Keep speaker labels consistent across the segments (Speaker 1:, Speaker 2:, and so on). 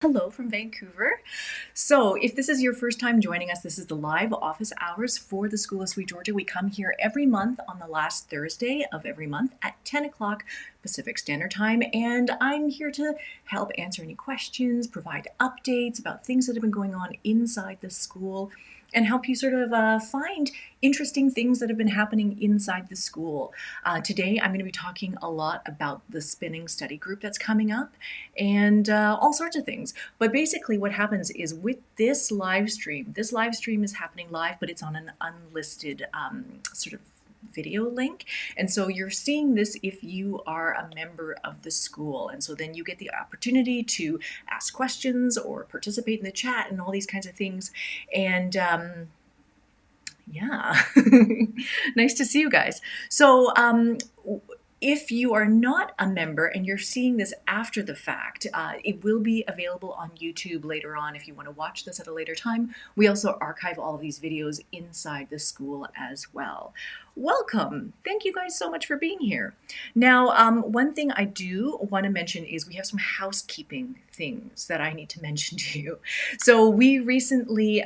Speaker 1: Hello from Vancouver. So if this is your first time joining us, this is the live office hours for the School of Sweet Georgia. We come here every month on the last Thursday of every month at 10 o'clock Pacific Standard Time. And I'm here to help answer any questions, provide updates about things that have been going on inside the school, and help you sort of find interesting things that have been happening inside the school. Today, I'm going to be talking a lot about the spinning study group that's coming up and all sorts of things. But basically what happens is with this live stream is happening live, but it's on an unlisted sort of video link. And so you're seeing this if you are a member of the school. And so then you get the opportunity to ask questions or participate in the chat and all these kinds of things. And yeah, nice to see you guys. So if you are not a member and you're seeing this after the fact, it will be available on YouTube later on if you want to watch this at a later time. We also archive all of these videos inside the school as well. Welcome. Thank you guys so much for being here. Now, one thing I do want to mention is we have some housekeeping things that I need to mention to you. So we recently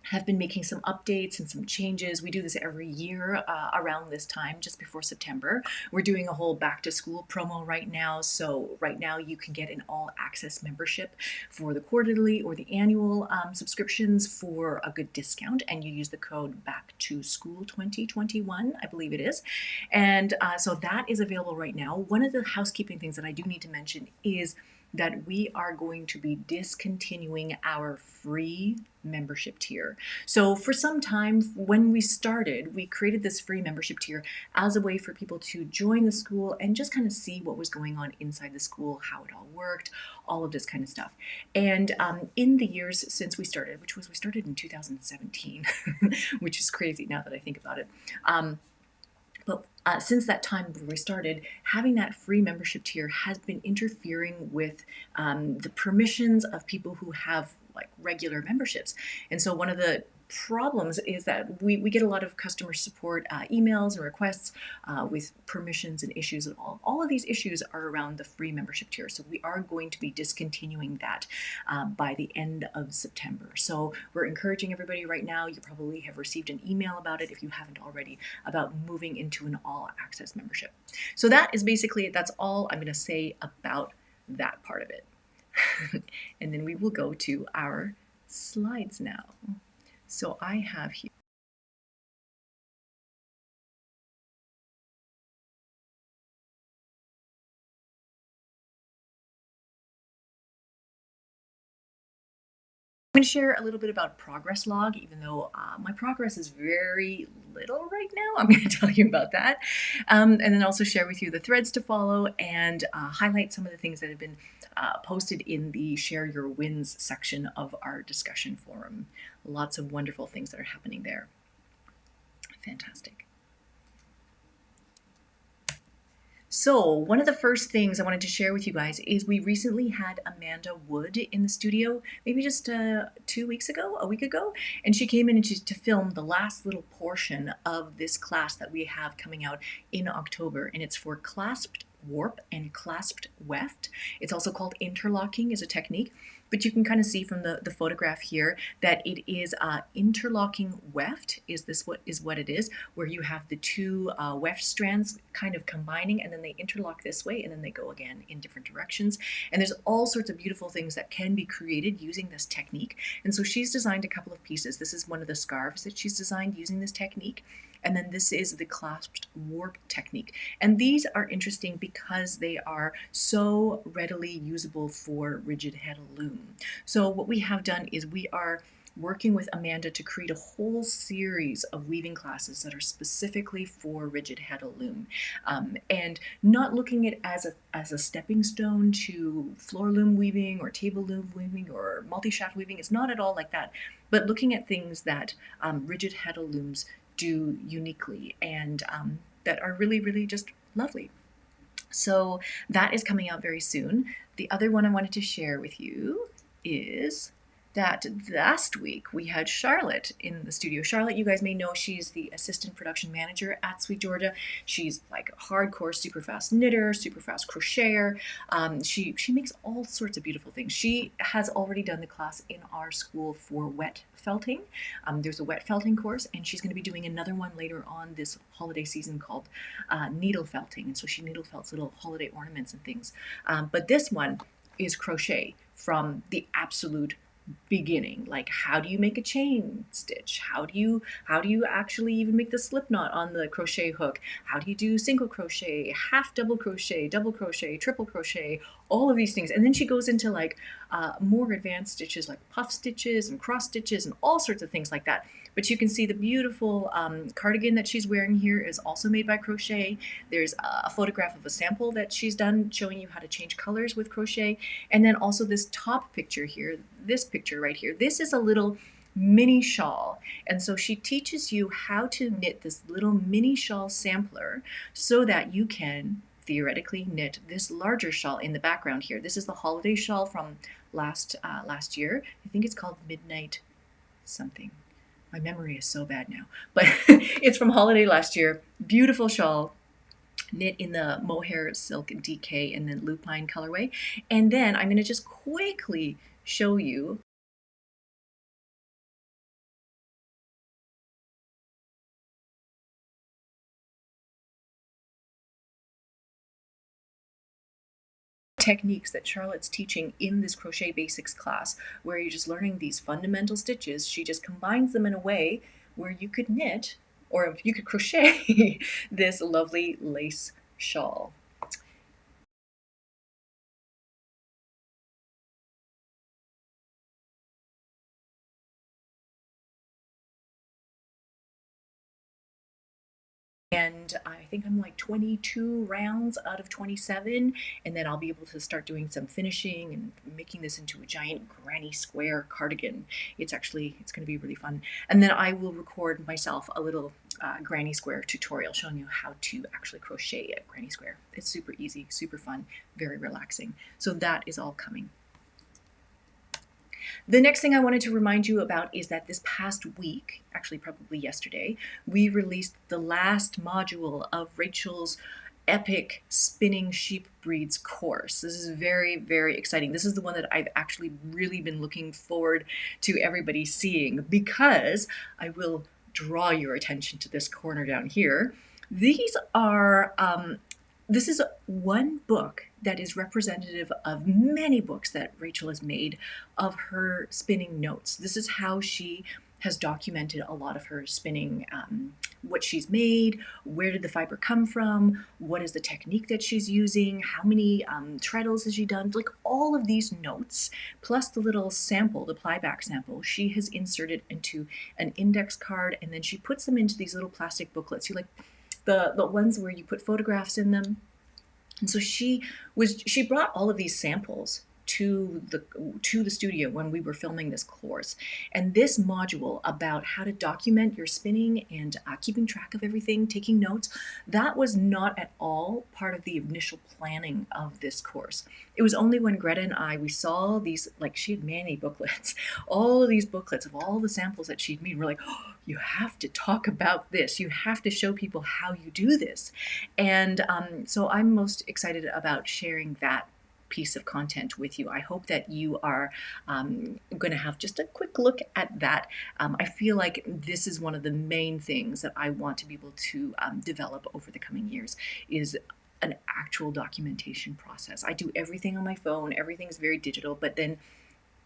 Speaker 1: have been making some updates and some changes. We do this every year around this time, just before September. We're doing a whole back to school promo right now. So right now you can get an all access membership for the quarterly or the annual subscriptions for a good discount. And you use the code back to school 2021, I believe it is. And so that is available right now. One of the housekeeping things that I do need to mention is that we are going to be discontinuing our free membership tier. So for some time when we started, we created this free membership tier as a way for people to join the school and just kind of see what was going on inside the school, how it all worked, all of this kind of stuff. And in the years since we started, we started in 2017, which is crazy now that I think about it. But since that time when we started, having that free membership tier has been interfering with the permissions of people who have like regular memberships. And so one of the problems is that we get a lot of customer support emails and requests with permissions and issues, and all of these issues are around the free membership tier. So we are going to be discontinuing that by the end of September. So we're encouraging everybody right now, you probably have received an email about it if you haven't already, about moving into an all access membership. So that is basically it. That's all I'm going to say about that part of it. And then we will go to our slides now. So I have here I'm going to share a little bit about progress log, even though my progress is very little right now. I'm going to tell you about that. And then also share with you the threads to follow and highlight some of the things that have been posted in the Share Your Wins section of our discussion forum. Lots of wonderful things that are happening there. Fantastic. So one of the first things I wanted to share with you guys is we recently had Amanda Wood in the studio, maybe just 2 weeks ago, a week ago, and she came in and to film the last little portion of this class that we have coming out in October, and it's for clasped warp and clasped weft. It's also called interlocking as a technique. But you can kind of see from the photograph here that it is interlocking weft is what it is, where you have the two weft strands kind of combining and then they interlock this way and then they go again in different directions. And there's all sorts of beautiful things that can be created using this technique. And so she's designed a couple of pieces. This is one of the scarves that she's designed using this technique. And then this is the clasped warp technique. And these are interesting because they are so readily usable for rigid head loom. So what we have done is we are working with Amanda to create a whole series of weaving classes that are specifically for rigid head loom, and not looking at it as a stepping stone to floor loom weaving or table loom weaving or multi-shaft weaving. It's not at all like that, but looking at things that rigid head looms do uniquely and that are really, really just lovely. So that is coming out very soon. The other one I wanted to share with you is that last week we had Charlotte in the studio. Charlotte, you guys may know, she's the assistant production manager at SweetGeorgia. She's like a hardcore, super fast knitter, super fast crocheter. She makes all sorts of beautiful things. She has already done the class in our school for wet felting. There's a wet felting course, and she's going to be doing another one later on this holiday season called needle felting. And so she needle felts little holiday ornaments and things. But this one is crochet from the absolute beginning. Like, how do you make a chain stitch? How do you actually even make the slip knot on the crochet hook? How do you do single crochet, half double crochet, triple crochet, all of these things? And then she goes into like more advanced stitches like puff stitches and cross stitches and all sorts of things like that. But you can see the beautiful cardigan that she's wearing here is also made by crochet. There's a photograph of a sample that she's done showing you how to change colors with crochet. And then also this top picture here, this picture right here, this is a little mini shawl. And so she teaches you how to knit this little mini shawl sampler so that you can theoretically knit this larger shawl in the background here. This is the holiday shawl from last year. I think it's called Midnight something. My memory is so bad now, but it's from holiday last year. Beautiful shawl, knit in the mohair silk DK and then lupine colorway. And then I'm going to just quickly show you techniques that Charlotte's teaching in this crochet basics class, where you're just learning these fundamental stitches. She just combines them in a way where you could knit, or you could crochet this lovely lace shawl. And I think I'm like 22 rounds out of 27, and then I'll be able to start doing some finishing and making this into a giant granny square cardigan. It's going to be really fun. And then I will record myself a little granny square tutorial showing you how to actually crochet a granny square. It's super easy, super fun, very relaxing. So that is all coming. The next thing I wanted to remind you about is that this past week, actually probably yesterday, we released the last module of Rachel's epic spinning sheep breeds course. This is very, very exciting. This is the one that I've actually really been looking forward to everybody seeing, because I will draw your attention to this corner down here. These are this is one book that is representative of many books that Rachel has made of her spinning notes. This is how she has documented a lot of her spinning, what she's made, where did the fiber come from, what is the technique that she's using, how many treadles has she done, like all of these notes, plus the little sample, the plyback sample, she has inserted into an index card, and then she puts them into these little plastic booklets. You like the ones where you put photographs in them. And so she brought all of these samples to the studio when we were filming this course. And this module about how to document your spinning and keeping track of everything, taking notes, that was not at all part of the initial planning of this course. It was only when Greta and we saw these, like she had many booklets, all of these booklets of all the samples that she'd made. We're like, oh, you have to talk about this. You have to show people how you do this. And so I'm most excited about sharing that piece of content with you. I hope that you are going to have just a quick look at that. I feel like this is one of the main things that I want to be able to develop over the coming years, is an actual documentation process. I do everything on my phone, everything's very digital, but then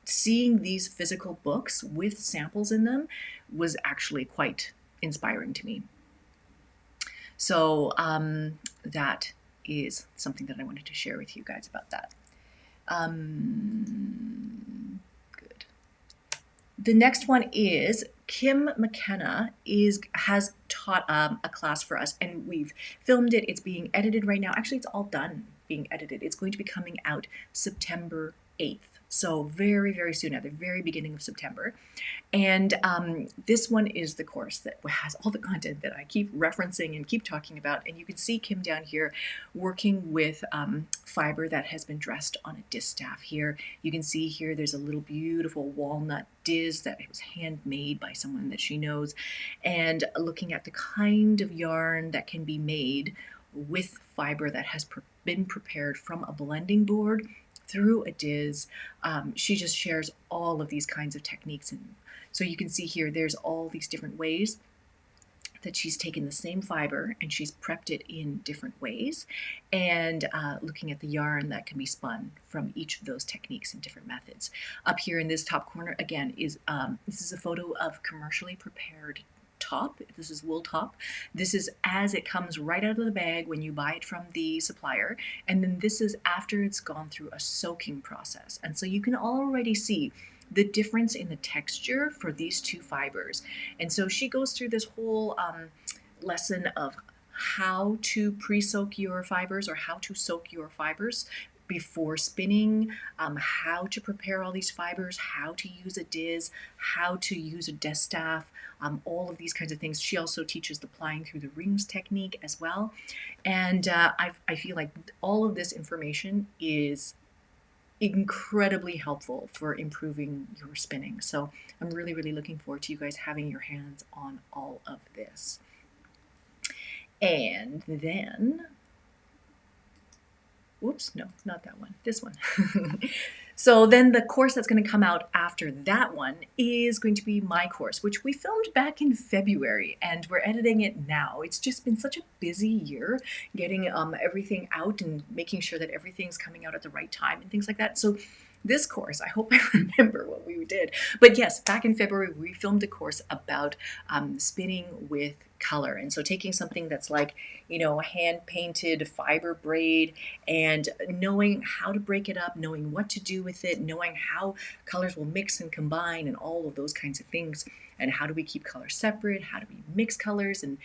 Speaker 1: seeing these physical books with samples in them was actually quite inspiring to me. So that is something that I wanted to share with you guys about that. Good. The next one is Kim McKenna has taught a class for us, and we've filmed it. It's being edited right now. Actually, it's all done being edited. It's going to be coming out September 8th. So very, very soon, at the very beginning of September. And this one is the course that has all the content that I keep referencing and keep talking about. And you can see Kim down here working with fiber that has been dressed on a distaff here. You can see here there's a little beautiful walnut diz that was handmade by someone that she knows. And looking at the kind of yarn that can be made with fiber that has been prepared from a blending board through a diz. She just shares all of these kinds of techniques. And so you can see here, there's all these different ways that she's taken the same fiber and she's prepped it in different ways, and looking at the yarn that can be spun from each of those techniques and different methods. Up here in this top corner, again, is this is a photo of commercially prepared top. This is wool top. This is as it comes right out of the bag when you buy it from the supplier, and then this is after it's gone through a soaking process. And so you can already see the difference in the texture for these two fibers. And so she goes through this whole lesson of how to pre-soak your fibers, or how to soak your fibers before spinning, how to prepare all these fibers, how to use a diz, how to use a distaff, all of these kinds of things. She also teaches the plying through the rings technique as well. And I feel like all of this information is incredibly helpful for improving your spinning. So I'm really, really looking forward to you guys having your hands on all of this. And then, whoops, no, not that one, this one. So then the course that's going to come out after that one is going to be my course, which we filmed back in February, and we're editing it now. It's just been such a busy year getting everything out and making sure that everything's coming out at the right time and things like that. So this course, I hope I remember what we did. But yes, back in February, we filmed a course about spinning with color. And so taking something that's like, you know, hand-painted fiber braid, and knowing how to break it up, knowing what to do with it, knowing how colors will mix and combine and all of those kinds of things. And how do we keep colors separate? How do we mix colors and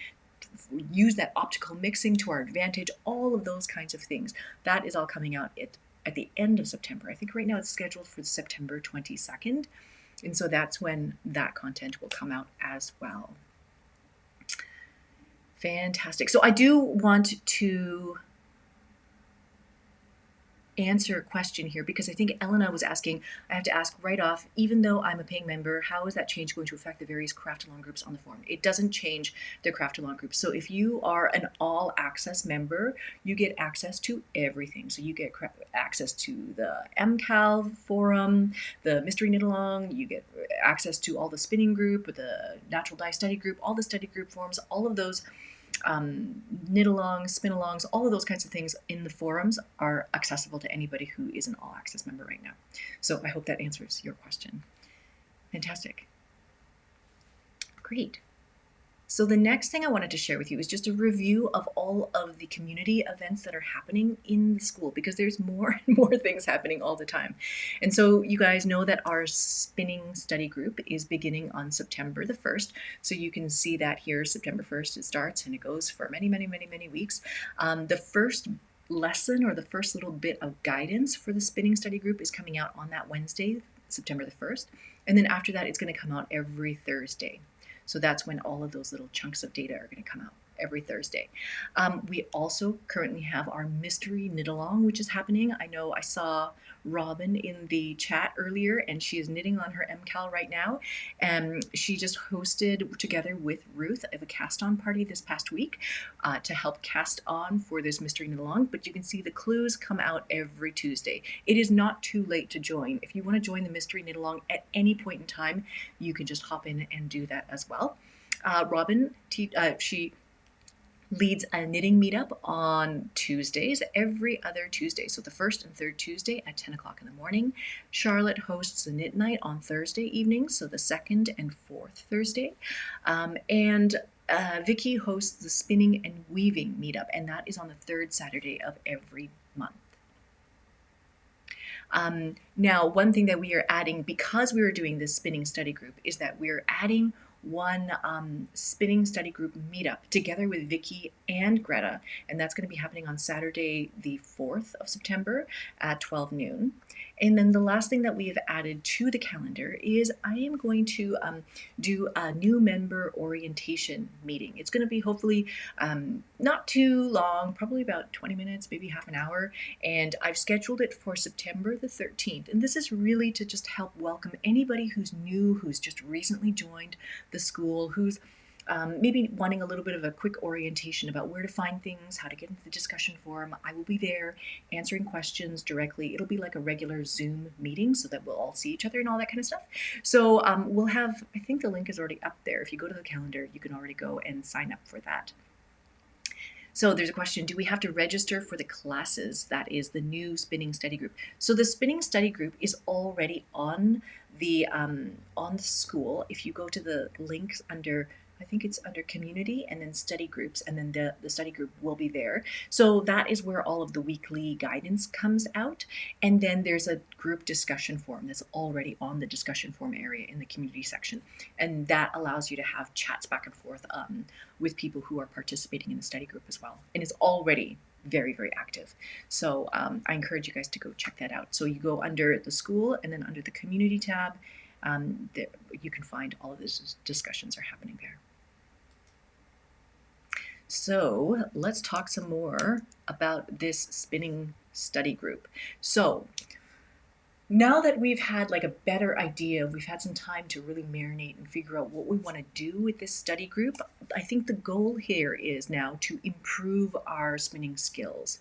Speaker 1: use that optical mixing to our advantage? All of those kinds of things. That is all coming out at the end of September. I think right now it's scheduled for September 22nd. And so that's when that content will come out as well. Fantastic. So I do want to answer a question here, because I think Elena was asking, I have to ask right off, even though I'm a paying member, how is that change going to affect the various craft-along groups on the forum? It doesn't change the craft-along groups. So if you are an all-access member, you get access to everything. So you get access to the MCAL forum, the Mystery Knit-Along, you get access to all the spinning group, the natural dye study group, all the study group forums, all of those knit-alongs, spin-alongs, all of those kinds of things in the forums are accessible to anybody who is an all-access member right now. So I hope that answers your question. Fantastic. Great. So the next thing I wanted to share with you is just a review of all of the community events that are happening in the school, because there's more and more things happening all the time. And so you guys know that our spinning study group is beginning on September the 1st. So you can see that here, September 1st it starts, and it goes for many, many, many, many weeks. The first lesson, or the first little bit of guidance for the spinning study group, is coming out on that Wednesday, September the 1st. And then after that, it's going to come out every Thursday. So that's when all of those little chunks of data are going to come out, every Thursday. We also currently have our Mystery Knit-Along, which is happening. I know I saw Robin in the chat earlier, and she is knitting on her MCAL right now. And she just hosted, together with Ruth, a cast-on party this past week to help cast on for this Mystery Knit-Along. But you can see the clues come out every Tuesday. It is not too late to join. If you want to join the Mystery Knit-Along at any point in time, you can just hop in and do that as well. Robin, she leads a knitting meetup on Tuesdays, every other Tuesday. So the first and third Tuesday at 10 o'clock in the morning. Charlotte hosts a knit night on Thursday evenings, so the second and fourth Thursday. And Vicky hosts the spinning and weaving meetup, and that is on the third Saturday of every month. Now, one thing that we are adding, because we are doing this spinning study group, is that we're adding one spinning study group meetup together with Vicky and Greta, and that's going to be happening on Saturday the 4th of September at 12 noon. And then the last thing that we have added to the calendar is I am going to do a new member orientation meeting. It's going to be hopefully not too long, probably about 20 minutes, maybe half an hour. And I've scheduled it for September the 13th. And this is really to just help welcome anybody who's new, who's just recently joined the school, who's maybe wanting a little bit of a quick orientation about where to find things, how to get into the discussion forum. I will be there answering questions directly. It'll be like a regular Zoom meeting so that we'll all see each other and all that kind of stuff. So we'll have, I think the link is already up there. If you go to the calendar, you can already go and sign up for that. So there's a question, do we have to register for the classes? That is the new spinning study group. So the spinning study group is already on the school. If you go to the links under, I think it's under community and then study groups, and then the study group will be there. So that is where all of the weekly guidance comes out. And then there's a group discussion forum that's already on the discussion forum area in the community section. And that allows you to have chats back and forth with people who are participating in the study group as well. And it's already very, very active. So I encourage you guys to go check that out. So you go under the school and then under the community tab, you can find all of these discussions are happening there. So let's talk some more about this spinning study group. So now that we've had like a better idea, we've had some time to really marinate and figure out what we want to do with this study group, I think the goal here is now to improve our spinning skills.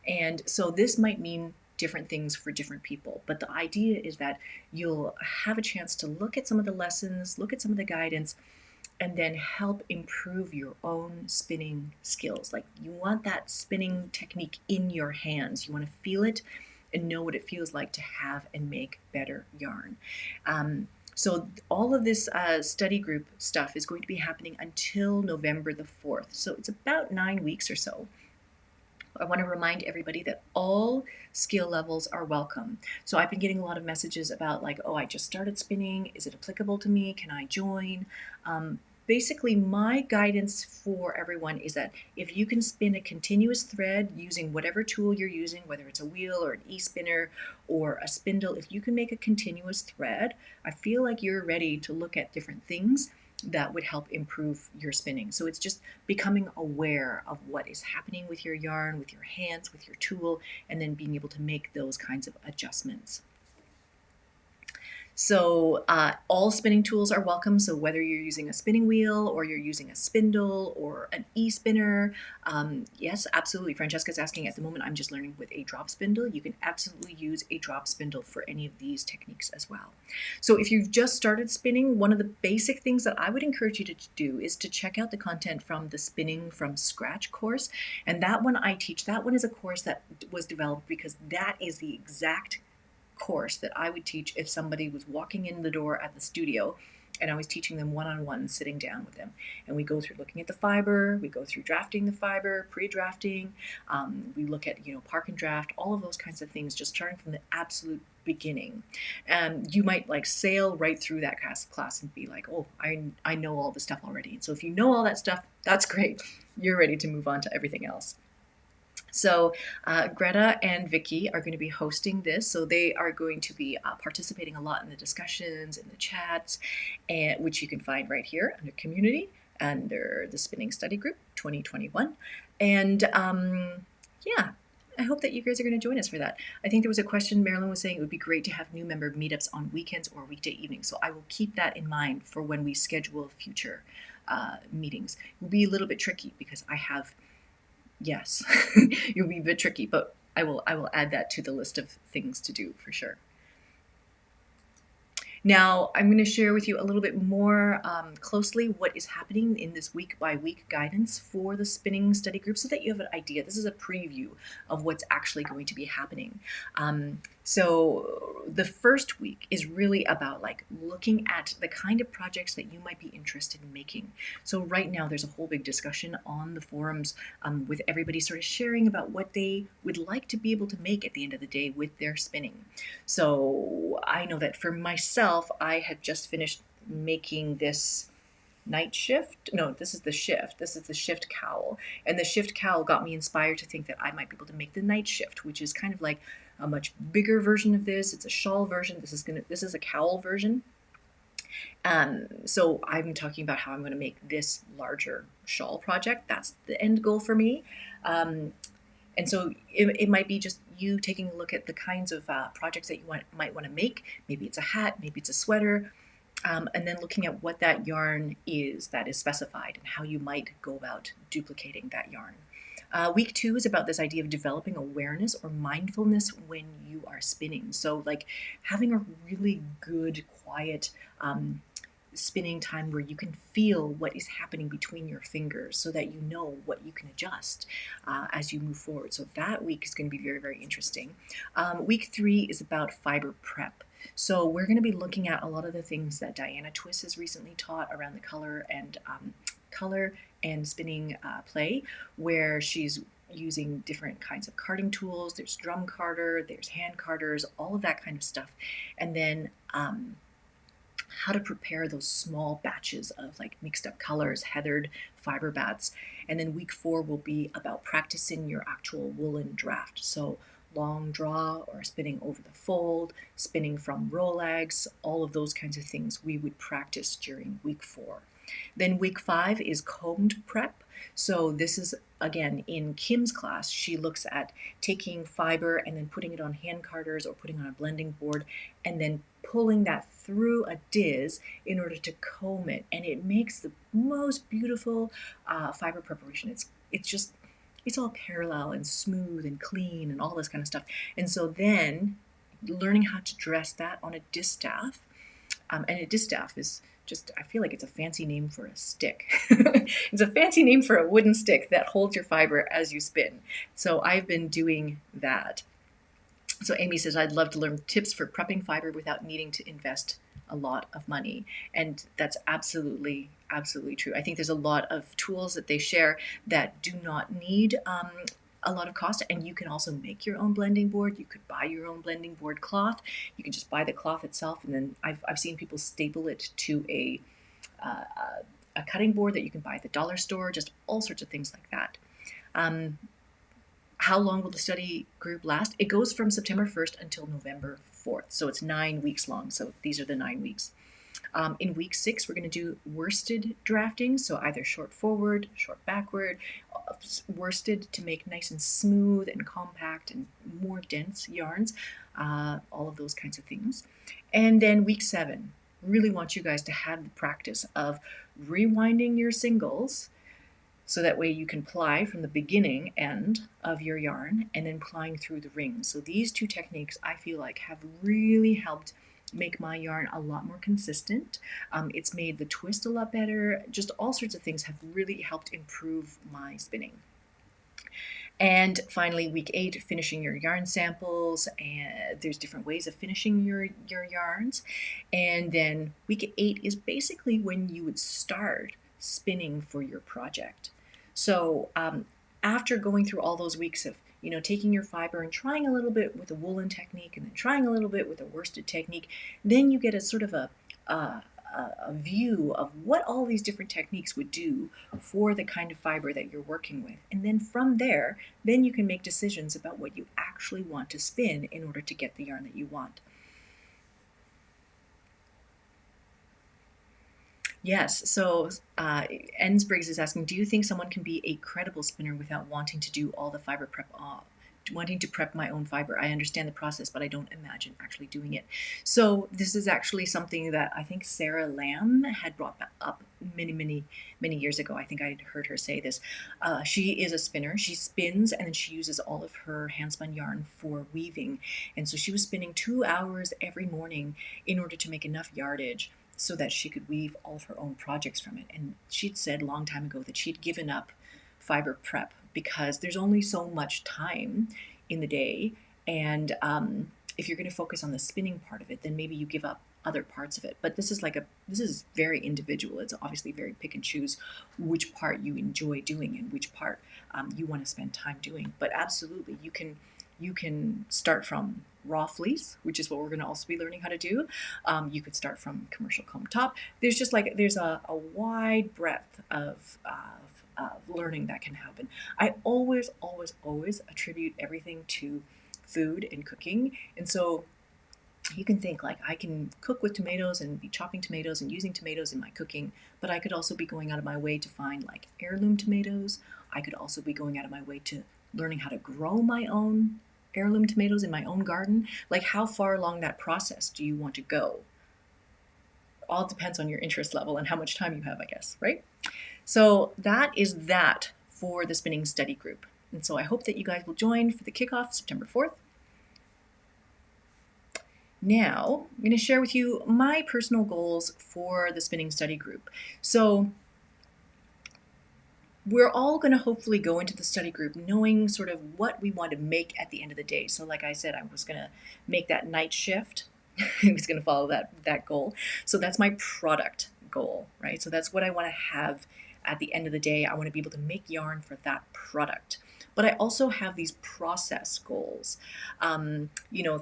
Speaker 1: And so this might mean different things for different people, but the idea is that you'll have a chance to look at some of the lessons, look at some of the guidance, and then help improve your own spinning skills. Like you want that spinning technique in your hands. You want to feel it and know what it feels like to have and make better yarn. So all of this study group stuff is going to be happening until November the 4th. So it's about 9 weeks or so. I want to remind everybody that all skill levels are welcome. So I've been getting a lot of messages about like, oh, I just started spinning. Is it applicable to me? Can I join? Basically, my guidance for everyone is that if you can spin a continuous thread using whatever tool you're using, whether it's a wheel or an e-spinner or a spindle, if you can make a continuous thread, I feel like you're ready to look at different things that would help improve your spinning. So it's just becoming aware of what is happening with your yarn, with your hands, with your tool, and then being able to make those kinds of adjustments. So all spinning tools are welcome. So whether you're using a spinning wheel or you're using a spindle or an e-spinner, yes, absolutely. Francesca's asking at the moment, I'm just learning with a drop spindle. You can absolutely use a drop spindle for any of these techniques as well. So if you've just started spinning, one of the basic things that I would encourage you to do is to check out the content from the Spinning from Scratch course. And that one I teach, that one is a course that was developed because that is the exact course that I would teach if somebody was walking in the door at the studio and I was teaching them one-on-one, sitting down with them. And we go through looking at the fiber, we go through drafting the fiber, pre-drafting, we look at, park and draft, all of those kinds of things, just starting from the absolute beginning. And you might like sail right through that class and be like, oh, I know all the stuff already. And so if you know all that stuff, that's great. You're ready to move on to everything else. So Greta and Vicky are going to be hosting this. So they are going to be participating a lot in the discussions, in the chats, which you can find right here under community, under the Spinning Study Group 2021. And yeah, I hope that you guys are going to join us for that. I think there was a question, Marilyn was saying it would be great to have new member meetups on weekends or weekday evenings. So I will keep that in mind for when we schedule future meetings. It will be a little bit tricky because I have, yes, it'll be a bit tricky, but I will add that to the list of things to do for sure. Now, I'm going to share with you a little bit more closely what is happening in this week-by-week guidance for the spinning study group so that you have an idea. This is a preview of what's actually going to be happening. So the first week is really about like looking at the kind of projects that you might be interested in making. So right now there's a whole big discussion on the forums with everybody sort of sharing about what they would like to be able to make at the end of the day with their spinning. So I know that for myself, I had just finished making this night shift. No, this is the shift. This is the shift cowl. And the shift cowl got me inspired to think that I might be able to make the night shift, which is kind of like a much bigger version of this. It's a shawl version. This is a cowl version. So I'm talking about how I'm going to make this larger shawl project. That's the end goal for me. And so it might be just you taking a look at the kinds of projects that you might want to make. Maybe it's a hat, maybe it's a sweater, and then looking at what that yarn is that is specified and how you might go about duplicating that yarn. Week 2 is about this idea of developing awareness or mindfulness when you are spinning. So like having a really good, quiet spinning time where you can feel what is happening between your fingers so that you know what you can adjust as you move forward. So that week is going to be very, very interesting. Week 3 is about fiber prep. So we're going to be looking at a lot of the things that Diana Twist has recently taught around the color and spinning play, where she's using different kinds of carding tools. There's drum carder, there's hand carders, all of that kind of stuff. And then how to prepare those small batches of like mixed up colors, heathered fiber bats. And then week 4 will be about practicing your actual woolen draft. So long draw or spinning over the fold, spinning from rolags, all of those kinds of things we would practice during week 4. Then week 5 is combed prep. So this is, again, in Kim's class, she looks at taking fiber and then putting it on hand carders or putting on a blending board and then pulling that through a diz in order to comb it. And it makes the most beautiful fiber preparation. It's all parallel and smooth and clean and all this kind of stuff. And so then learning how to dress that on a distaff, and a distaff is just, I feel like it's a fancy name for a stick. It's a fancy name for a wooden stick that holds your fiber as you spin. So I've been doing that. So Amy says, I'd love to learn tips for prepping fiber without needing to invest a lot of money. And that's absolutely, absolutely true. I think there's a lot of tools that they share that do not need a lot of cost, and you can also make your own blending board. You could buy your own blending board cloth. You can just buy the cloth itself, and then I've seen people staple it to a cutting board that you can buy at the dollar store, just all sorts of things like that. How long will the study group last? It goes from September 1st until November 4th, so it's 9 weeks long. So these are the 9 weeks. In week 6, we're going to do worsted drafting, so either short forward, short backward, worsted to make nice and smooth and compact and more dense yarns, all of those kinds of things. And then week 7, really want you guys to have the practice of rewinding your singles so that way you can ply from the beginning end of your yarn and then plying through the rings. So these 2 techniques I feel like have really helped make my yarn a lot more consistent. It's made the twist a lot better. Just all sorts of things have really helped improve my spinning. And finally, week 8, finishing your yarn samples, and there's different ways of finishing your yarns. And then week 8 is basically when you would start spinning for your project. So after going through all those weeks of taking your fiber and trying a little bit with a woolen technique and then trying a little bit with a worsted technique, then you get a sort of a view of what all these different techniques would do for the kind of fiber that you're working with. And then from there, then you can make decisions about what you actually want to spin in order to get the yarn that you want. Yes, so Ens Briggs is asking, do you think someone can be a credible spinner without wanting to do all the fiber prep, wanting to prep my own fiber? I understand the process, but I don't imagine actually doing it. So this is actually something that I think Sarah Lamb had brought up many years ago. I think I had heard her say this. She is a spinner. She spins and then she uses all of her handspun yarn for weaving. And so she was spinning 2 hours every morning in order to make enough yardage so that she could weave all of her own projects from it. And she'd said a long time ago that she'd given up fiber prep because there's only so much time in the day. And if you're going to focus on the spinning part of it, then maybe you give up other parts of it. But this is very individual. It's obviously very pick and choose which part you enjoy doing and which part you want to spend time doing. But absolutely, you can start from raw fleece, which is what we're going to also be learning how to do. You could start from commercial comb top. There's a wide breadth of learning that can happen. I always attribute everything to food and cooking. And so you can think like, I can cook with tomatoes and be chopping tomatoes and using tomatoes in my cooking, but I could also be going out of my way to find like heirloom tomatoes. I could also be going out of my way to learning how to grow my own heirloom tomatoes in my own garden. Like, how far along that process do you want to go? All depends on your interest level and how much time you have, I guess, right? So that is that for the spinning study group. And so I hope that you guys will join for the kickoff September 4th. Now, I'm going to share with you my personal goals for the spinning study group. So we're all going to hopefully go into the study group knowing sort of what we want to make at the end of the day. So like I said, I was going to make that night shift. I was going to follow that goal. So that's my product goal, right? So that's what I want to have at the end of the day. I want to be able to make yarn for that product. But I also have these process goals,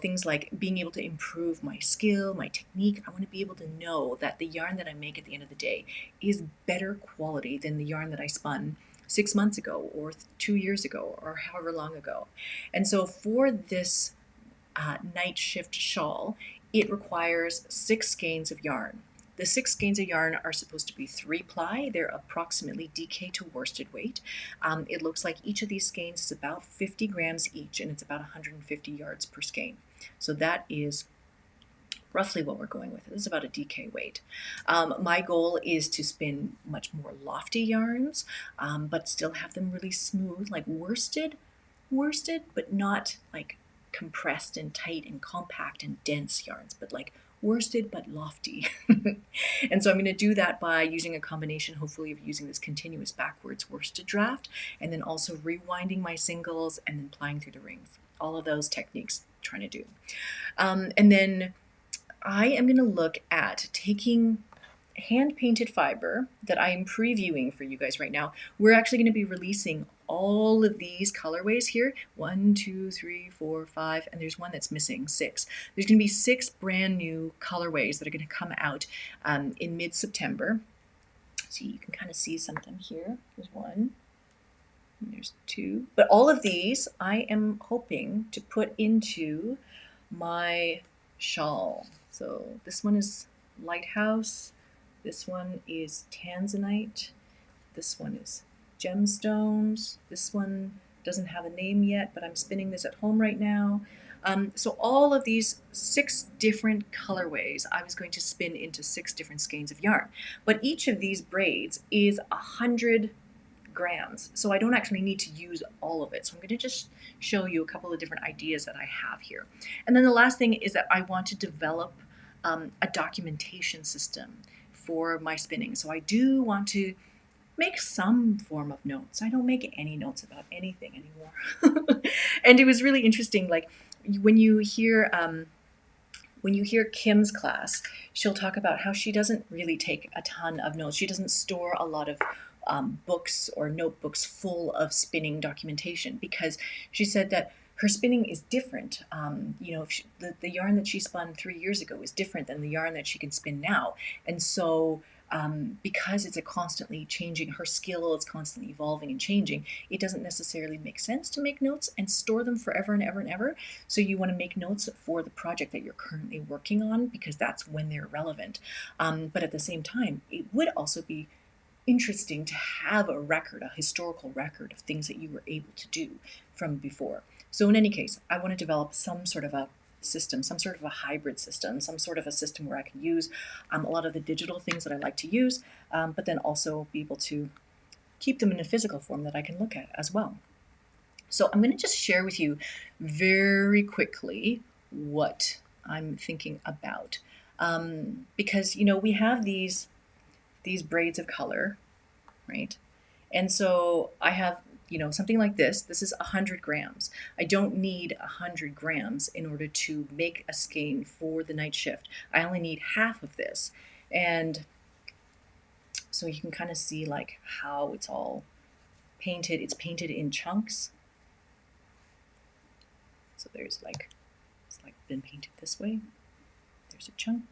Speaker 1: things like being able to improve my skill, my technique. I want to be able to know that the yarn that I make at the end of the day is better quality than the yarn that I spun 6 months ago or 2 years ago or however long ago. And so for this night shift shawl, it requires 6 skeins of yarn. The 6 skeins of yarn are supposed to be 3-ply. They're approximately DK to worsted weight. It looks like each of these skeins is about 50 grams each, and it's about 150 yards per skein. So that is roughly what we're going with. This is about a DK weight. My goal is to spin much more lofty yarns, but still have them really smooth, like worsted, but not like compressed and tight and compact and dense yarns, but like worsted but lofty. And so I'm going to do that by using a combination, hopefully, of using this continuous backwards worsted draft and then also rewinding my singles and then plying through the rings. All of those techniques I'm trying to do. And then I am going to look at taking hand-painted fiber that I am previewing for you guys right now. We're actually going to be releasing all of these colorways here. 1, 2, 3, 4, 5, and there's one that's missing, 6. There's going to be 6 brand new colorways that are going to come out in mid-September. So you can kind of see some of them here. There's 1, and there's 2. But all of these I am hoping to put into my shawl. So this one is Lighthouse. This one is Tanzanite. This one is Gemstones. This one doesn't have a name yet, but I'm spinning this at home right now. So all of these 6 different colorways, I was going to spin into 6 different skeins of yarn. But each of these braids is 100 grams, so I don't actually need to use all of it. So I'm going to just show you a couple of different ideas that I have here. And then the last thing is that I want to develop a documentation system for my spinning. So I do want to make some form of notes. I don't make any notes about anything anymore. And it was really interesting, like when you hear Kim's class, she'll talk about how she doesn't really take a ton of notes. She doesn't store a lot of books or notebooks full of spinning documentation, because she said that her spinning is different. The yarn that she spun 3 years ago is different than the yarn that she can spin now. And so because it's a constantly changing, her skill is constantly evolving and changing, it doesn't necessarily make sense to make notes and store them forever and ever and ever. So you want to make notes for the project that you're currently working on, because that's when they're relevant. But at the same time, it would also be interesting to have a record, a historical record of things that you were able to do from before. So in any case, I want to develop some sort of a system, some sort of a hybrid system, some sort of a system where I can use a lot of the digital things that I like to use, but then also be able to keep them in a physical form that I can look at as well. So I'm going to just share with you very quickly what I'm thinking about, because we have these braids of color, right? And so I have something like this. This is 100 grams. I don't need 100 grams in order to make a skein for the night shift. I only need half of this. And so you can kind of see like how it's all painted. It's painted in chunks. So there's like, it's like been painted this way. There's a chunk.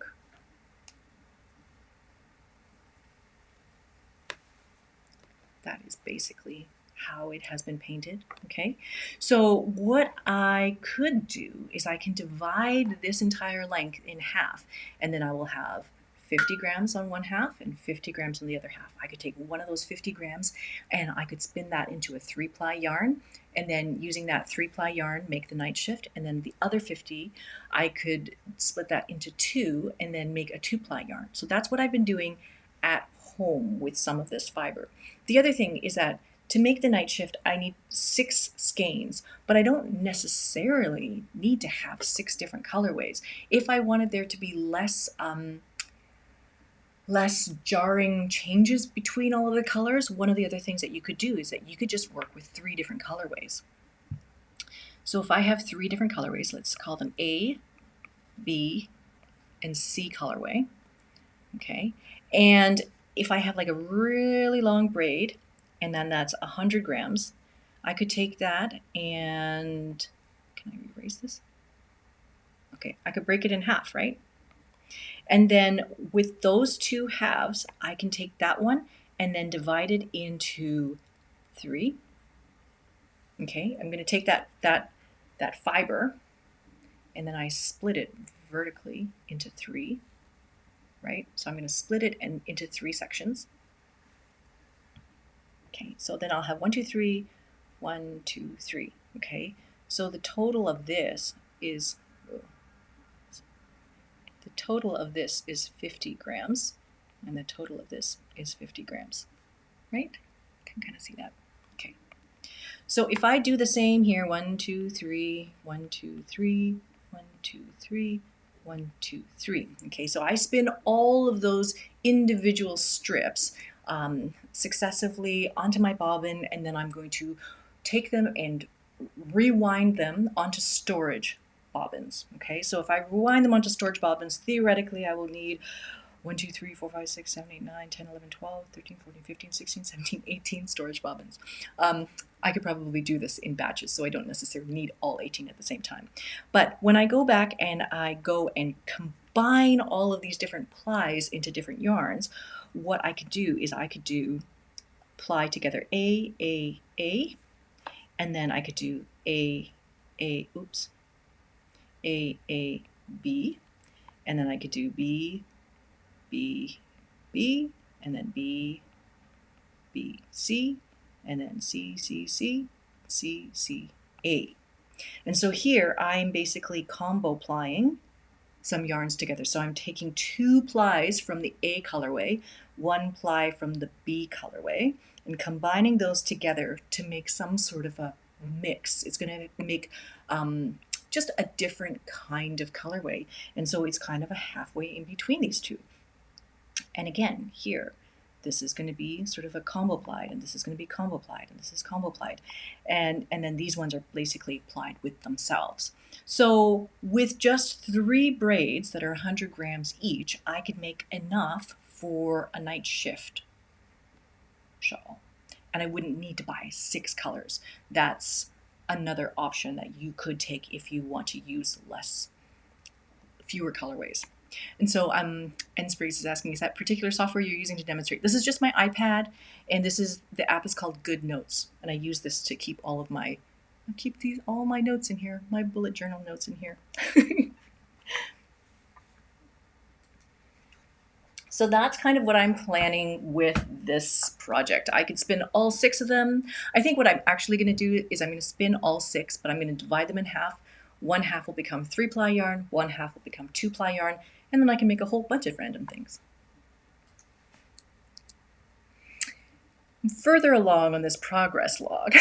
Speaker 1: That is basically how it has been painted, okay? So what I could do is I can divide this entire length in half, and then I will have 50 grams on one half and 50 grams on the other half. I could take one of those 50 grams and I could spin that into a 3-ply yarn, and then using that 3-ply yarn make the night shift, and then the other 50 I could split that into 2 and then make a 2-ply yarn. So that's what I've been doing at home with some of this fiber. The other thing is that to make the night shift, I need 6 skeins, but I don't necessarily need to have 6 different colorways. If I wanted there to be less jarring changes between all of the colors, one of the other things that you could do is that you could just work with 3 different colorways. So if I have 3 different colorways, let's call them A, B, and C colorway, okay? And if I have like a really long braid, and then that's 100 grams, I could take that and, can I erase this? Okay, I could break it in half, right? And then with those 2 halves, I can take that one and then divide it into 3. Okay, I'm going to take that fiber, and then I split it vertically into 3, right? So I'm going to split it into 3 sections. Okay, so then I'll have 1, 2, 3, 1, 2, 3. Okay, so the total of this is 50 grams, and the total of this is 50 grams, right? You can kind of see that. Okay, so if I do the same here, 1, 2, 3, 1, 2, 3, 1, 2, 3, 1, 2, 3. Okay, so I spin all of those individual strips successively onto my bobbin, and then I'm going to take them and rewind them onto storage bobbins. Okay, so if I rewind them onto storage bobbins, theoretically I will need 1, 2, 3, 4, 5, 6, 7, 8, 9, 10, 11, 12, 13, 14, 15, 16, 17, 18 storage bobbins. I could probably do this in batches, so I don't necessarily need all 18 at the same time. But when I go back and I go and combine all of these different plies into different yarns, what I could do is I could do ply together A, and then I could do A, B, and then I could do B, and then B, C, and then C, A. And so here I'm basically combo plying some yarns together. So I'm taking 2 plies from the A colorway, 1 ply from the B colorway, and combining those together to make some sort of a mix. It's going to make just a different kind of colorway. And so it's kind of a halfway in between these two. And again, here, this is going to be sort of a combo plied, and this is going to be combo plied, and this is combo plied. And then these ones are basically plied with themselves. So with just 3 braids that are 100 grams each, I could make enough for a night shift shawl. And I wouldn't need to buy 6 colors. That's another option that you could take if you want to use fewer colorways. And so Spriggs is asking, is that particular software you're using to demonstrate? This is just my iPad, and the app is called Good Notes, and I use this to keep all my notes in here, my bullet journal notes in here. So that's kind of what I'm planning with this project. I could spin all 6 of them. I think what I'm actually going to do is I'm going to spin all 6, but I'm going to divide them in half. 1 half will become 3-ply yarn, 1 half will become 2-ply yarn, and then I can make a whole bunch of random things. Further along on this progress log,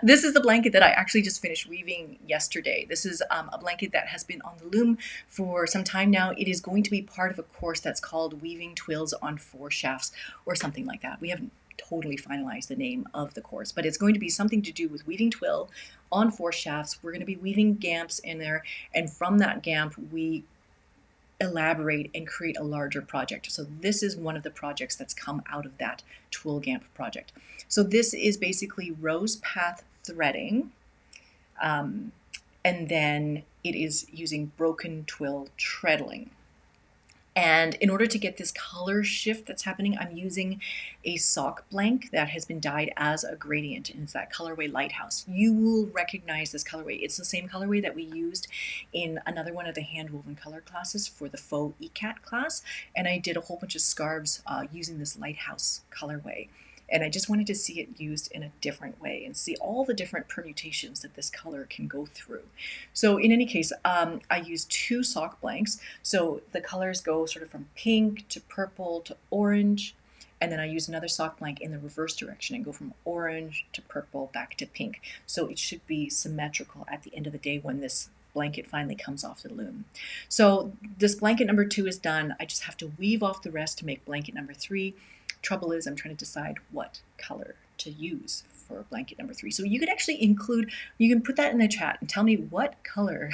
Speaker 1: this is the blanket that I actually just finished weaving yesterday. This is a blanket that has been on the loom for some time now. It is going to be part of a course that's called Weaving Twills on 4 Shafts or something like that. We haven't totally finalized the name of the course, but it's going to be something to do with weaving twill on 4 shafts. We're going to be weaving gamps in there, and from that gamp we elaborate and create a larger project. So this is one of the projects that's come out of that twill gamp project. So this is basically rose path threading, and then it is using broken twill treadling. And in order to get this color shift that's happening, I'm using a sock blank that has been dyed as a gradient, and it's that colorway Lighthouse. You will recognize this colorway. It's the same colorway that we used in another one of the hand-woven color classes for the faux ECAT class, and I did a whole bunch of scarves using this Lighthouse colorway. And I just wanted to see it used in a different way and see all the different permutations that this color can go through. So in any case, I used 2 sock blanks. So the colors go sort of from pink to purple to orange. And then I use another sock blank in the reverse direction and go from orange to purple back to pink. So it should be symmetrical at the end of the day when this blanket finally comes off the loom. So this blanket number 2 is done. I just have to weave off the rest to make blanket number 3. Trouble is I'm trying to decide what color to use for blanket number 3. So you could actually include, you can put that in the chat and tell me what color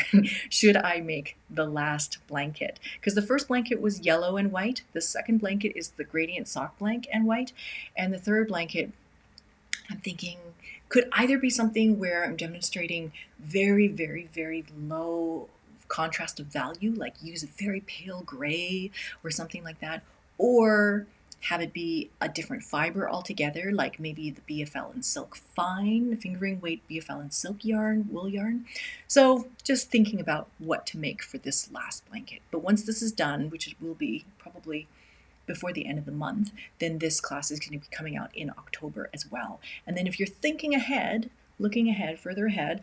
Speaker 1: should I make the last blanket. Because the first blanket was yellow and white, the second blanket is the gradient sock blank and white, and the third blanket, I'm thinking, could either be something where I'm demonstrating very, very, very low contrast of value, like use a very pale gray or something like that, or have it be a different fiber altogether, like maybe the BFL and silk fine, fingering weight BFL and silk yarn, wool yarn. So just thinking about what to make for this last blanket. But once this is done, which it will be probably before the end of the month, then this class is going to be coming out in October as well. And then if you're thinking ahead, looking ahead, further ahead,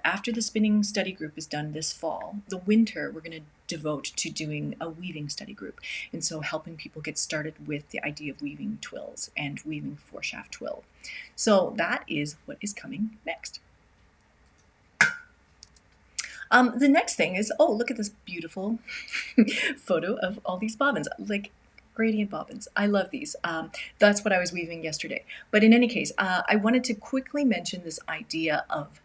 Speaker 1: after the spinning study group is done this fall, the winter we're going to devote to doing a weaving study group. And so helping people get started with the idea of weaving twills and weaving 4-shaft twill. So that is what is coming next. The next thing is, oh, look at this beautiful photo of all these bobbins, like gradient bobbins. I love these. That's what I was weaving yesterday. But in any case, I wanted to quickly mention this idea of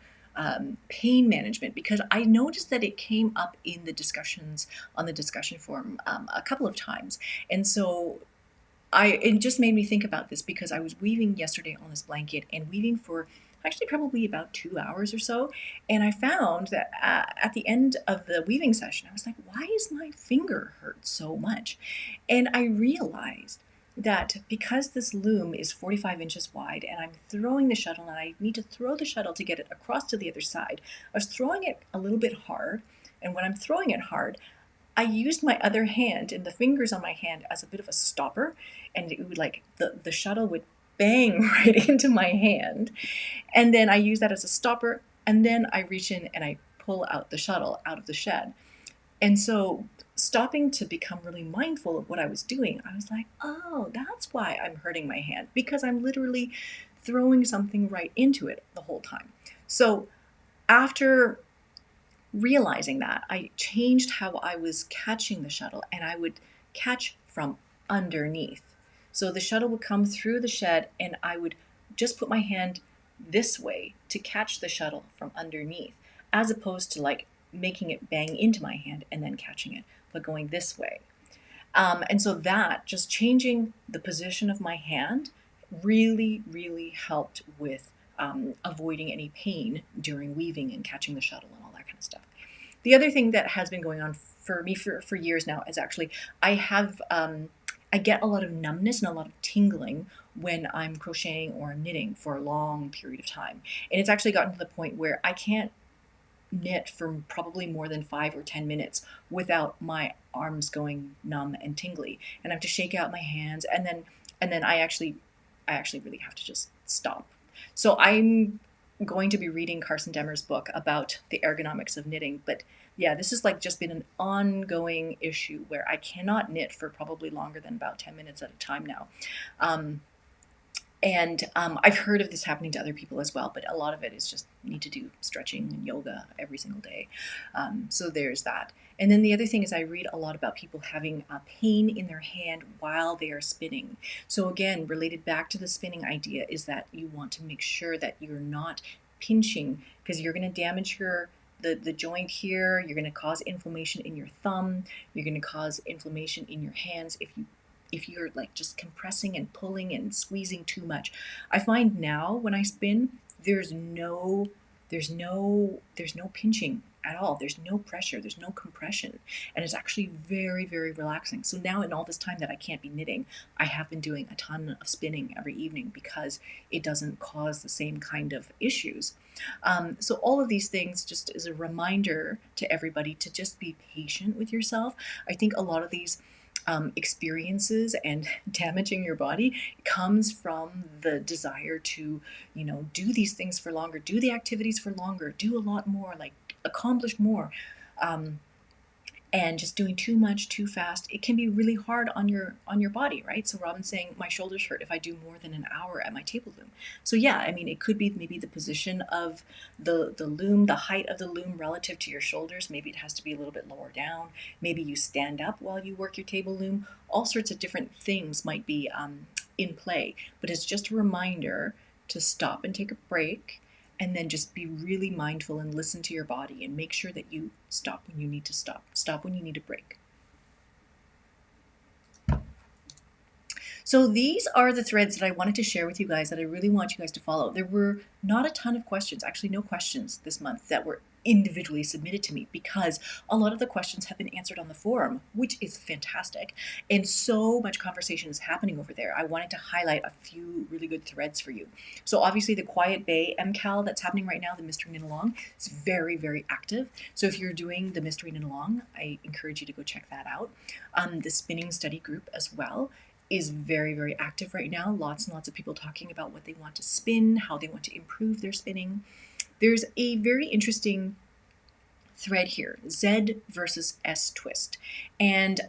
Speaker 1: pain management, because I noticed that it came up in the discussions on the discussion forum a couple of times. And so it just made me think about this, because I was weaving yesterday on this blanket and weaving for actually probably about 2 hours or so. And I found that at the end of the weaving session, I was like, why is my finger hurt so much? And I realized that because this loom is 45 inches wide and I'm throwing the shuttle and I need to throw the shuttle to get it across to the other side, I was throwing it a little bit hard. And when I'm throwing it hard, I used my other hand and the fingers on my hand as a bit of a stopper, and it would like the shuttle would bang right into my hand. And then I use that as a stopper, and then I reach in and I pull out the shuttle out of the shed. And so stopping to become really mindful of what I was doing, I was like, oh, that's why I'm hurting my hand, because I'm literally throwing something right into it the whole time. So after realizing that, I changed how I was catching the shuttle, and I would catch from underneath. So the shuttle would come through the shed and I would just put my hand this way to catch the shuttle from underneath, as opposed to like making it bang into my hand and then catching it, but going this way. And so that, just changing the position of my hand, really, really helped with avoiding any pain during weaving and catching the shuttle and all that kind of stuff. The other thing that has been going on for me for years now is actually I get a lot of numbness and a lot of tingling when I'm crocheting or knitting for a long period of time. And it's actually gotten to the point where I can't knit for probably more than 5 or 10 minutes without my arms going numb and tingly, and I have to shake out my hands, and then I actually really have to just stop. So I'm going to be reading Carson Demmer's book about the ergonomics of knitting, but yeah, this has like just been an ongoing issue where I cannot knit for probably longer than about 10 minutes at a time now. And I've heard of this happening to other people as well, but a lot of it is just need to do stretching and yoga every single day. So there's that. And then the other thing is I read a lot about people having pain in their hand while they are spinning. So again, related back to the spinning idea is that you want to make sure that you're not pinching, because you're going to damage the joint here. You're going to cause inflammation in your thumb. You're going to cause inflammation in your hands if you're like just compressing and pulling and squeezing too much. I find now when I spin, there's no there's no pinching at all. There's no pressure, there's no compression, and it's actually very, very relaxing. So now in all this time that I can't be knitting, I have been doing a ton of spinning every evening because it doesn't cause the same kind of issues. So all of these things just is a reminder to everybody to just be patient with yourself. I think a lot of these experiences and damaging your body comes from the desire to, do these things for longer, do the activities for longer, do a lot more, like accomplish more. Um, and just doing too much too fast, it can be really hard on your body, right? So Robin's saying my shoulders hurt if I do more than an hour at my table loom. So yeah, I mean, it could be maybe the position of the loom, the height of the loom relative to your shoulders. Maybe it has to be a little bit lower down. Maybe you stand up while you work your table loom. All sorts of different things might be in play, but it's just a reminder to stop and take a break, and then just be really mindful and listen to your body and make sure that you stop when you need to stop when you need a break. So these are the threads that I wanted to share with you guys that I really want you guys to follow. There were not a ton of questions, actually no questions this month that were individually submitted to me, because a lot of the questions have been answered on the forum, which is fantastic. And so much conversation is happening over there. I wanted to highlight a few really good threads for you. So obviously the Quiet Bay MCAL that's happening right now, the Mystery Knit Along, is very, very active. So if you're doing the Mystery Knit Along, I encourage you to go check that out. The Spinning Study Group as well is very, very active right now. Lots and lots of people talking about what they want to spin, how they want to improve their spinning. There's a very interesting thread here, Z versus S twist. And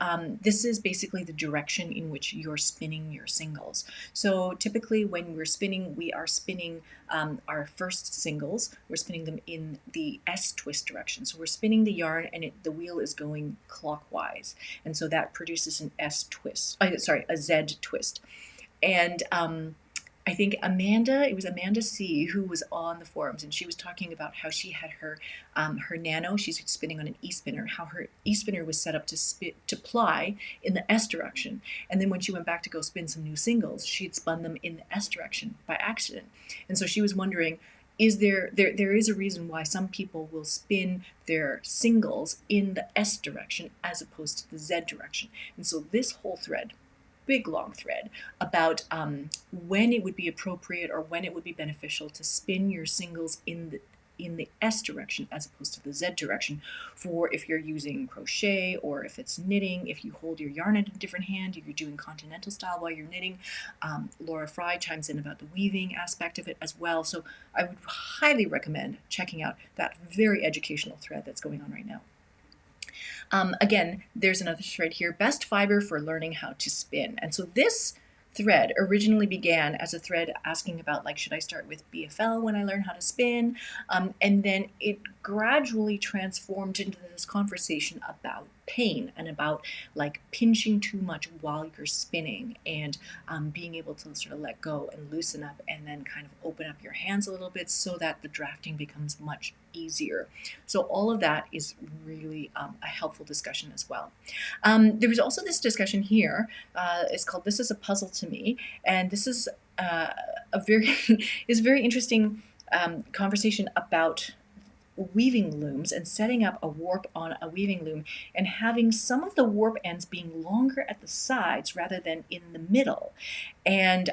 Speaker 1: this is basically the direction in which you're spinning your singles. So typically when we're spinning, we are spinning our first singles, we're spinning them in the S twist direction. So we're spinning the yarn and the wheel is going clockwise. And so that produces an S twist, a Z twist. And I think it was Amanda C, who was on the forums, and she was talking about how she had her Nano. She's spinning on an e-spinner. How her e-spinner was set up to ply in the S direction, and then when she went back to go spin some new singles, she had spun them in the S direction by accident. And so she was wondering, is there is a reason why some people will spin their singles in the S direction as opposed to the Z direction. And so this whole thread, big long thread about when it would be appropriate or when it would be beneficial to spin your singles in the S direction as opposed to the Z direction, for if you're using crochet or if it's knitting, if you hold your yarn in a different hand, if you're doing continental style while you're knitting. Laura Fry chimes in about the weaving aspect of it as well. So I would highly recommend checking out that very educational thread that's going on right now. Again, there's another thread here, best fiber for learning how to spin. And so this thread originally began as a thread asking about, like, should I start with BFL when I learn how to spin? And then it gradually transformed into this conversation about pain and about like pinching too much while you're spinning, and being able to sort of let go and loosen up and then kind of open up your hands a little bit so that the drafting becomes much easier. So all of that is really a helpful discussion as well. There was also this discussion here. It's called "This is a Puzzle to Me," and this is a very interesting conversation about weaving looms and setting up a warp on a weaving loom and having some of the warp ends being longer at the sides rather than in the middle. And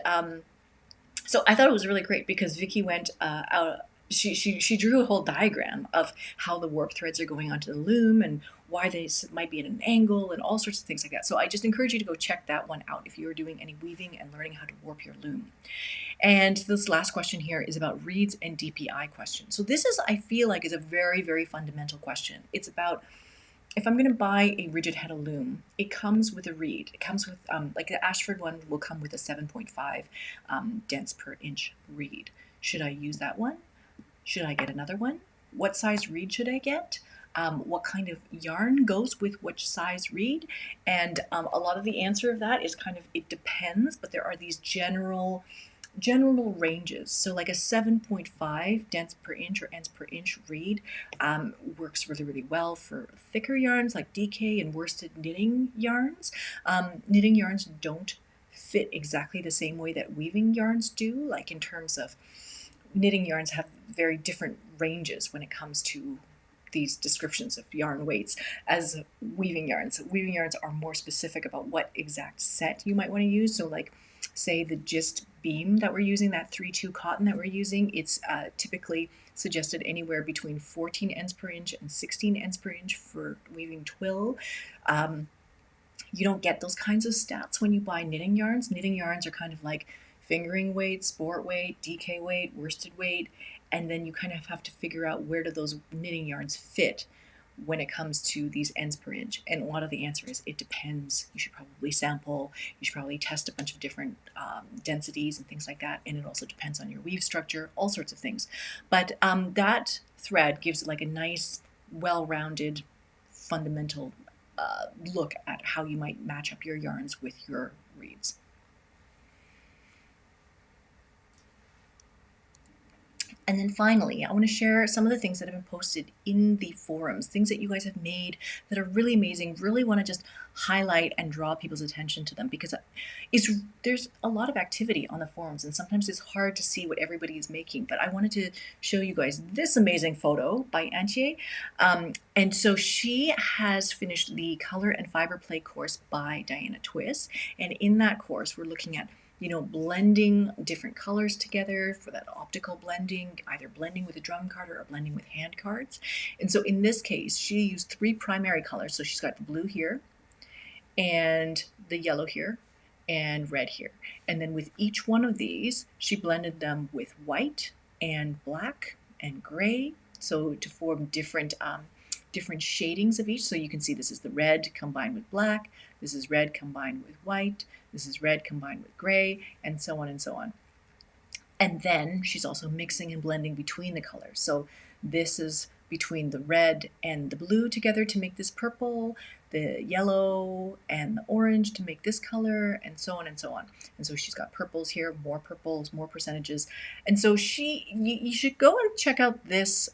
Speaker 1: so I thought it was really great because Vicky went out. She drew a whole diagram of how the warp threads are going onto the loom and why they might be at an angle and all sorts of things like that. So I just encourage you to go check that one out if you're doing any weaving and learning how to warp your loom. And this last question here is about reeds and DPI questions. So this is, I feel like, is a very, very fundamental question. It's about, if I'm going to buy a rigid head of loom, it comes with a reed. It comes with, like the Ashford one will come with a 7.5 dents per inch reed. Should I use that one? Should I get another one? What size reed should I get? What kind of yarn goes with which size reed? And a lot of the answer of that is kind of, it depends, but there are these general ranges. So like a 7.5 dents per inch or ends per inch reed works really, really well for thicker yarns like DK and worsted knitting yarns. Knitting yarns don't fit exactly the same way that weaving yarns do, like in terms of knitting yarns have very different ranges when it comes to these descriptions of yarn weights as weaving yarns. Weaving yarns are more specific about what exact set you might want to use. So like say the Gist beam that we're using, that 3/2 cotton that we're using, it's typically suggested anywhere between 14 ends per inch and 16 ends per inch for weaving twill. You don't get those kinds of stats when you buy knitting yarns. Knitting yarns are kind of like fingering weight, sport weight, DK weight, worsted weight, and then you kind of have to figure out where do those knitting yarns fit when it comes to these ends per inch. And a lot of the answer is it depends. You should probably sample, you should probably test a bunch of different densities and things like that. And it also depends on your weave structure, all sorts of things. But that thread gives like a nice, well-rounded, fundamental look at how you might match up your yarns with your reeds. And then finally, I want to share some of the things that have been posted in the forums, things that you guys have made that are really amazing, really want to just highlight and draw people's attention to them, because there's a lot of activity on the forums and sometimes it's hard to see what everybody is making. But I wanted to show you guys this amazing photo by Antje. And so she has finished the Color and Fiber Play course by Diana Twiss. And in that course, we're looking at blending different colors together for that optical blending, either blending with a drum carder or blending with hand cards. And so in this case, she used 3 primary colors. So she's got the blue here, and the yellow here, and red here. And then with each one of these, she blended them with white and black and gray, so to form different shadings of each. So you can see this is the red combined with black, this is red combined with white, this is red combined with gray, and so on and so on. And then she's also mixing and blending between the colors. So this is between the red and the blue together to make this purple, the yellow and the orange to make this color, and so on and so on. And so she's got purples here, more purples, more percentages. And so you should go and check out this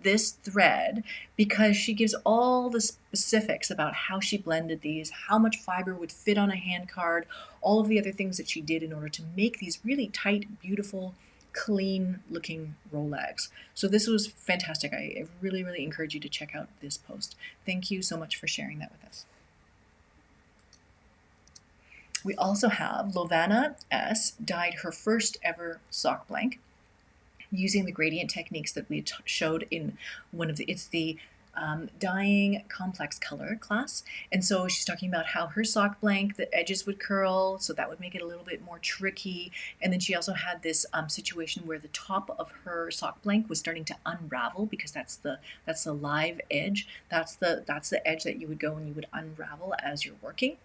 Speaker 1: this thread, because she gives all the specifics about how she blended these, how much fiber would fit on a hand card, all of the other things that she did in order to make these really tight, beautiful, clean looking rolags. So this was fantastic. I really, really encourage you to check out this post. Thank you so much for sharing that with us. We also have Lovana S. dyed her first ever sock blank using the gradient techniques that we showed in one of it's the dyeing complex color class. And so she's talking about how her sock blank, the edges would curl, so that would make it a little bit more tricky. And then she also had this situation where the top of her sock blank was starting to unravel, because that's the live edge. That's the edge that you would go and you would unravel as you're working.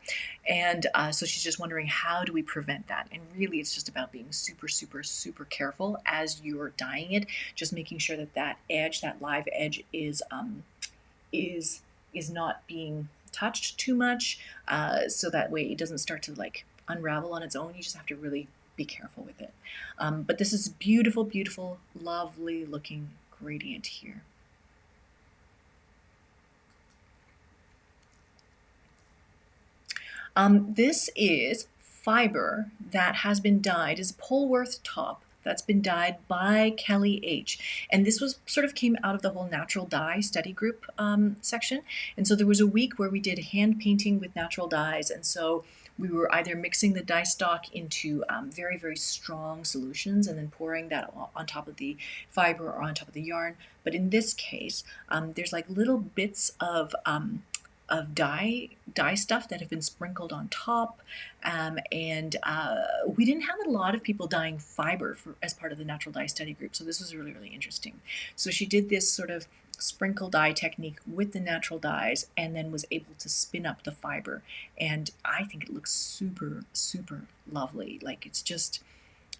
Speaker 1: And so she's just wondering, how do we prevent that? And really it's just about being super, super, super careful as you're dyeing it, just making sure that that edge, that live edge is not being touched too much, so that way it doesn't start to like unravel on its own. You just have to really be careful with it. But this is beautiful, beautiful, lovely looking gradient here. This is fiber that has been dyed, is Polworth top that's been dyed by Kelly H. And this was sort of came out of the whole natural dye study group section. And so there was a week where we did hand painting with natural dyes. And so we were either mixing the dye stock into very, very strong solutions and then pouring that on top of the fiber or on top of the yarn. But in this case, there's like little bits of dye stuff that have been sprinkled on top, and we didn't have a lot of people dyeing fiber as part of the natural dye study group, so this was really, really interesting. So she did this sort of sprinkle dye technique with the natural dyes and then was able to spin up the fiber, and I think it looks super, super lovely. Like, it's just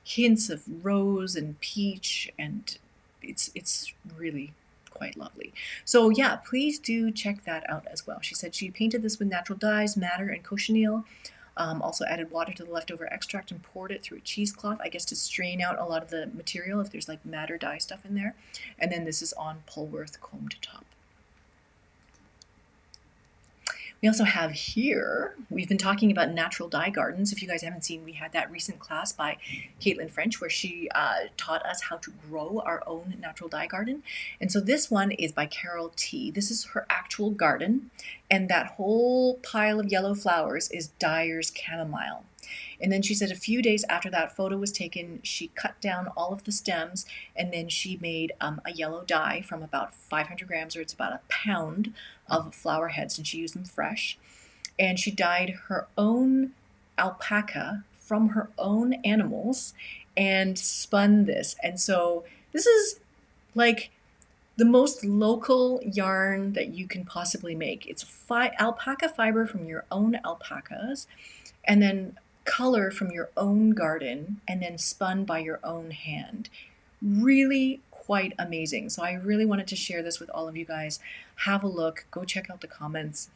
Speaker 1: hints of rose and peach, and it's really quite lovely. So yeah, please do check that out as well. She said she painted this with natural dyes, madder, and cochineal. Also added water to the leftover extract and poured it through a cheesecloth, I guess to strain out a lot of the material if there's like madder dye stuff in there. And then this is on Polworth combed top. We also have here, we've been talking about natural dye gardens. If you guys haven't seen, we had that recent class by Caitlin French where she taught us how to grow our own natural dye garden. And so this one is by Carol T. This is her actual garden, and that whole pile of yellow flowers is Dyer's chamomile. And then she said a few days after that photo was taken, she cut down all of the stems, and then she made a yellow dye from about 500 grams, or it's about a pound of flower heads, and she used them fresh. And she dyed her own alpaca from her own animals and spun this. And so this is like the most local yarn that you can possibly make. It's alpaca fiber from your own alpacas, and then color from your own garden, and then spun by your own hand. Really quite amazing. So I really wanted to share this with all of you guys. Have a look, go check out the comments.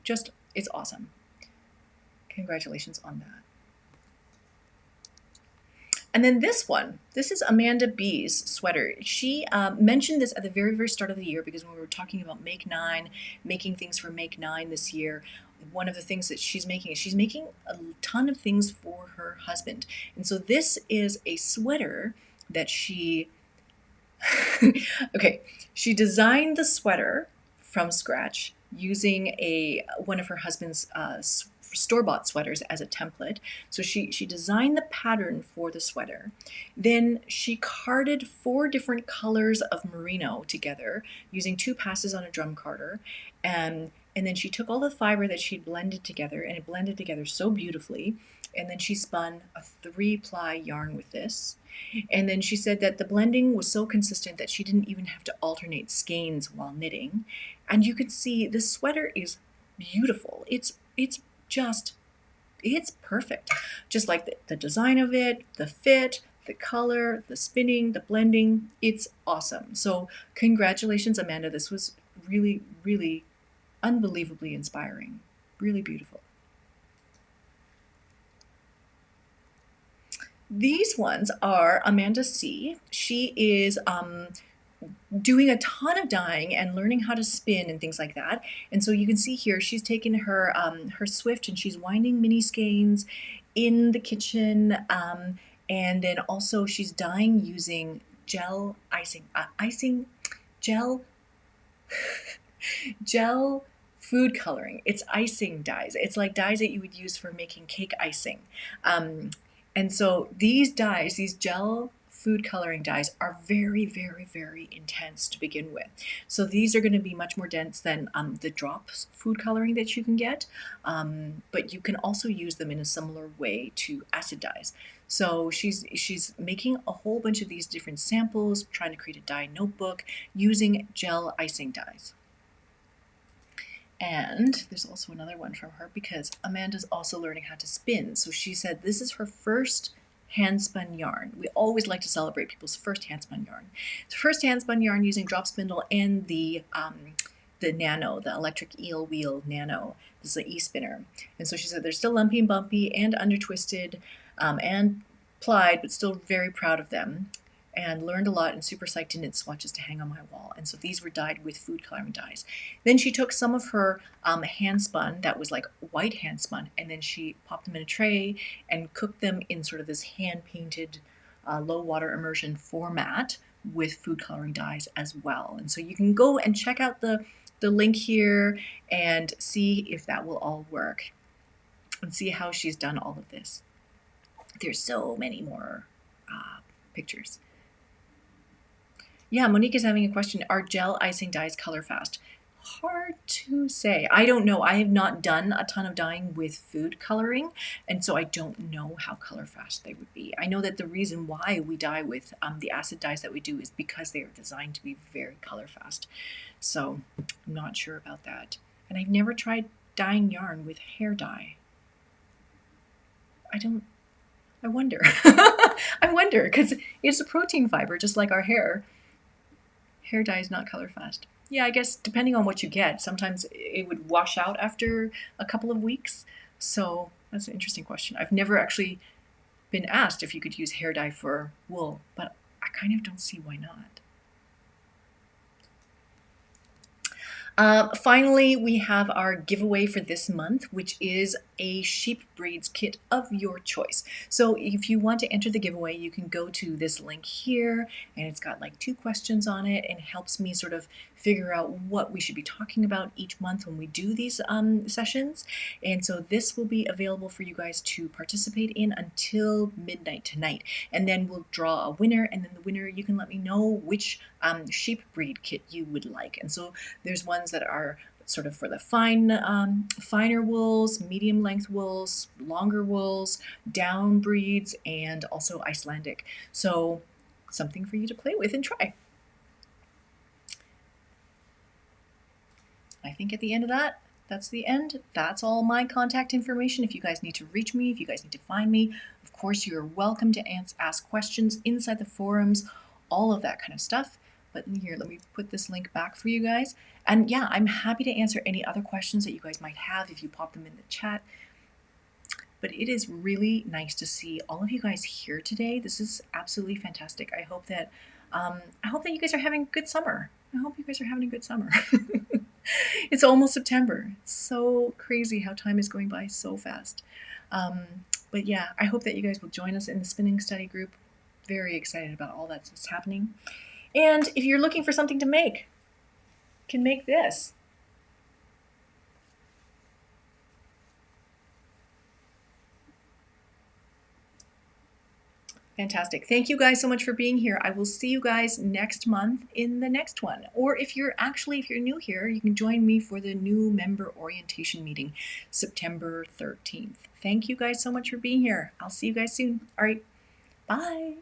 Speaker 1: Just, it's awesome. Congratulations on that. And then this one, this is Amanda B's sweater. She mentioned this at the very, very start of the year, because when we were talking about Make 9, making things for Make 9 this year, one of the things that she's making is she's making a ton of things for her husband. And so this is a sweater that she, okay, she designed the sweater from scratch using one of her husband's store-bought sweaters as a template. So she designed the pattern for the sweater. Then she carded 4 different colors of merino together using 2 passes on a drum carder. And then she took all the fiber that she'd blended together, and it blended together so beautifully. And then she spun a 3-ply yarn with this. And then she said that the blending was so consistent that she didn't even have to alternate skeins while knitting. And you could see the sweater is beautiful. It's perfect. Just like the design of it, the fit, the color, the spinning, the blending, it's awesome. So congratulations, Amanda. This was really, really unbelievably inspiring. Really beautiful. These ones are Amanda C. She is doing a ton of dyeing and learning how to spin and things like that. And so you can see here, she's taken her her Swift and she's winding mini skeins in the kitchen. And then also she's dyeing using gel gel food coloring. It's icing dyes. It's like dyes that you would use for making cake icing. And so these dyes, these gel food coloring dyes, are very, very, very intense to begin with. So these are going to be much more dense than the drops food coloring that you can get, but you can also use them in a similar way to acid dyes. So she's making a whole bunch of these different samples, trying to create a dye notebook using gel icing dyes. And there's also another one from her, because Amanda's also learning how to spin. So she said this is her first hand-spun yarn. We always like to celebrate people's first hand-spun yarn. It's first hand-spun yarn using drop spindle and the Nano, the electric eel wheel Nano. This is an e-spinner. And so she said they're still lumpy and bumpy and under-twisted and plied, but still very proud of them. And learned a lot, and super psyched to knit swatches to hang on my wall. And so these were dyed with food coloring dyes. Then she took some of her hand spun, that was like white hand spun, and then she popped them in a tray and cooked them in sort of this hand painted low water immersion format with food coloring dyes as well. And so you can go and check out the link here and see if that will all work and see how she's done all of this. There's so many more pictures. Yeah, Monique is having a question. Are gel icing dyes color fast? Hard to say. I don't know. I have not done a ton of dyeing with food coloring, and so I don't know how color fast they would be. I know that the reason why we dye with the acid dyes that we do is because they are designed to be very color fast. So I'm not sure about that. And I've never tried dyeing yarn with hair dye. I wonder. I wonder, because it's a protein fiber, just like our hair. Hair dye is not color fast. Yeah, I guess depending on what you get, sometimes it would wash out after a couple of weeks. So that's an interesting question. I've never actually been asked if you could use hair dye for wool, but I kind of don't see why not. Finally, we have our giveaway for this month, which is a sheep breeds kit of your choice. So if you want to enter the giveaway, you can go to this link here, and it's got like 2 questions on it, and helps me sort of figure out what we should be talking about each month when we do these sessions. And so this will be available for you guys to participate in until midnight tonight. And then we'll draw a winner, and then the winner, you can let me know which sheep breed kit you would like. And so there's ones that are sort of for the finer wools, medium length wools, longer wools, down breeds, and also Icelandic. So something for you to play with and try. I think at the end of that, that's the end. That's all my contact information. If you guys need to reach me, if you guys need to find me, of course, you're welcome to ask questions inside the forums, all of that kind of stuff. But here, let me put this link back for you guys. And yeah, I'm happy to answer any other questions that you guys might have if you pop them in the chat. But it is really nice to see all of you guys here today. This is absolutely fantastic. I hope that you guys are having a good summer. I hope you guys are having a good summer. It's almost September. It's so crazy how time is going by so fast. But yeah, I hope that you guys will join us in the spinning study group. Very excited about all that's happening. And if you're looking for something to make, you can make this. Fantastic. Thank you guys so much for being here. I will see you guys next month in the next one. Or if you're new here, you can join me for the new member orientation meeting, September 13th. Thank you guys so much for being here. I'll see you guys soon. All right. Bye.